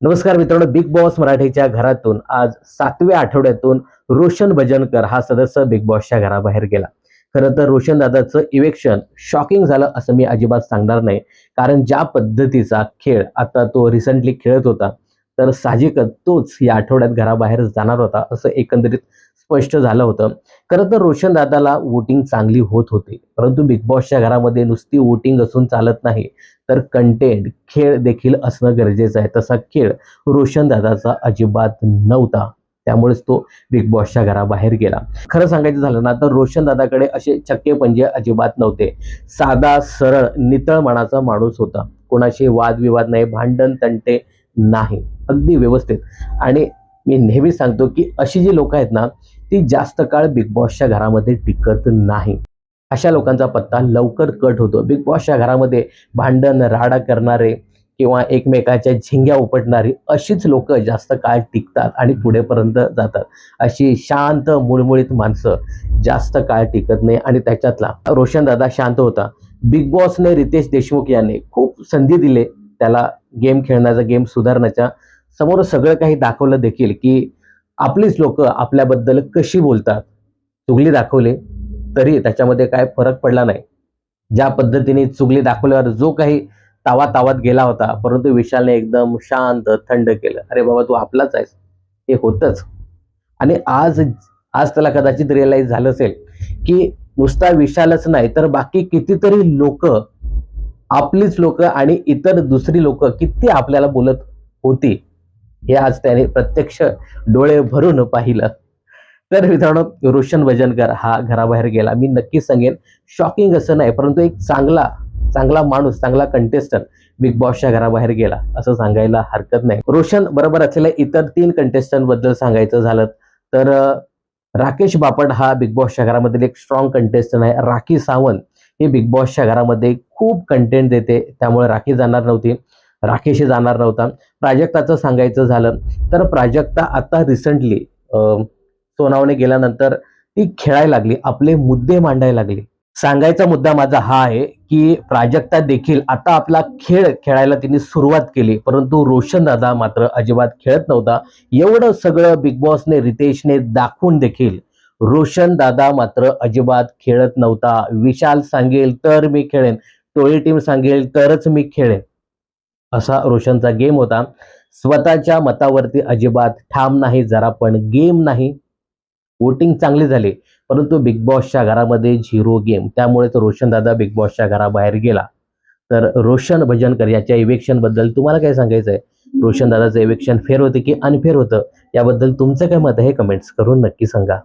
नमस्कार मित्रांनो, big boss मराठीच्या घरातून आज 7व्या आठवड्यातून रोशन भजनकर हा सदस्य बिग बॉसच्या घराबाहेर गेला. खरं तर रोशन दादाचं इव्हेक्शन शॉकिंग झालं असं मी अजिबात सांगणार नाही. कारण ज्या पद्धतीचा खेळ आता तो रिसेंटली खेळत होता, तर साहजिकच तोच या आठवड्यात घराबाहेर जाणार होता असं एकंदरीत स्पष्ट झालं होतं. खरं तर रोशन दादाला वोटिंग चांगली होत होती, परंतु बिग बॉसच्या घरामध्ये नुसती वोटिंग असून चालत नाही, तर कंटेंट खेळ देखील असणं गरजेचं आहे. तसा खेळ रोशन दादाचा अजिबात नव्हता. त्यामुळेच तो बिग बॉसच्या घराबाहेर गेला. खरं सांगायचं झालं ना, तर रोशन दादाकडे असे चक्के पंजे अजिबात नव्हते. साधा, सरळ, नितळ मनाचा माणूस होता. कोणाशी वादविवाद नाही, भांडण तंटे नाही. अगदी व्यवस्थित. आणि मी नेहमी सांगतो, की अशी जी लोकं आहेत ना, ती जास्त काळ बिग बॉसच्या घरामध्ये टिकत नाही. अशा लोकांचा पत्ता लवकर कट होतो. बिग बॉसच्या घरामध्ये भांडण, राडा करणारे किंवा एकमेकाच्या झिंग्या उपटणारी अशीच लोकं जास्त काळ टिकतात आणि पुढेपर्यंत जातात. अशी शांत, मुळमुळीत माणसं जास्त काळ टिकत नाही आणि त्याच्यातला रोशन दादा शांत होता. बिग बॉसने रितेश देशमुख यांनी खूप संधी दिले त्याला गेम खेळण्याचा, गेम सुधारण्याच्या. समोर सगळं काही दाखवलं देखील, की आपलीच लोकं आपल्याबद्दल कशी बोलतात. चुगली दाखवली, तरी त्याच्यामध्ये काय फरक पडला नाही. ज्या पद्धतीने चुगली दाखवल्यावर जो काही तावात गेला होता, परंतु विशालने एकदम शांत, थंड केलं. "अरे बाबा, तू आपलाच आहेस." हे होतंच. आणि आज आज त्याला कदाचित रिअलाईज झालं असेल, की नुसता विशालच नाही, तर बाकी कितीतरी लोकं, आपलीच लोकं आणि इतर दुसरी लोकं किती आपल्याला बोलत होती, हे आज त्याने प्रत्यक्ष डोळे भरून पाहिलं. तर मित्रांनो, रोशन भजनकर हा घराबाहेर गेला. मी नक्कीच सांगेन, शॉकिंग असं नाही, परंतु एक चांगला चांगला माणूस, चांगला कंटेस्टंट बिग बॉसच्या घराबाहेर गेला, असं सांगायला हरकत नाही. रोशन बरोबर असलेल्या इतर 3 कंटेस्टंट बद्दल सांगायचं झालं तर राकेश बापट हा बिग बॉसच्या घरामधील एक स्ट्रॉंग कंटेस्टंट आहे. राखी सावंत ही बिग बॉसच्या घरामध्ये खूप कंटेंट देते, त्यामुळे राखी जाणार नव्हती. राकेशही जाणार नव्हता. प्राजक्ताचं सांगायचं झालं तर प्राजक्ता आता रिसेंटली सोनावणे गेल्यानंतर ती खेळायला लागली, आपले मुद्दे मांडायला लागली. सांगायचा मुद्दा माझा हा आहे, की प्राजक्ता देखील आता आपला खेळ खेळायला तिने सुरुवात केली, परंतु रोशन दादा मात्र अजिबात खेळत नव्हता. एवढं सगळं बिग बॉसने, रितेशने दाखवून देखील रोशन दादा मात्र अजिबात खेळत नव्हता. विशाल सांगेल तर मी खेळेन, टोळी टीम सांगेल तरच मी खेळेन, असा रोशनचा गेम होता. स्वतःच्या मतावरती अजिबात ठाम नाही जरा पण, गेम नाही. वोटिंग चांगली झाली, परंतु बिग बॉसच्या घरामध्ये झिरो गेम. त्यामुळेच रोशन दादा बिग बॉसच्या घराबाहेर गेला. तर रोशन भजनकर याच्या इव्हेक्शन बद्दल तुम्हाला काय सांगायचं आहे? रोशन दादाचं इव्हेक्शन फेअर होतं की अनफेअर होतं? याबद्दल तुमचं काय मत आहे? हे कमेंट्स करून नक्की सांगा.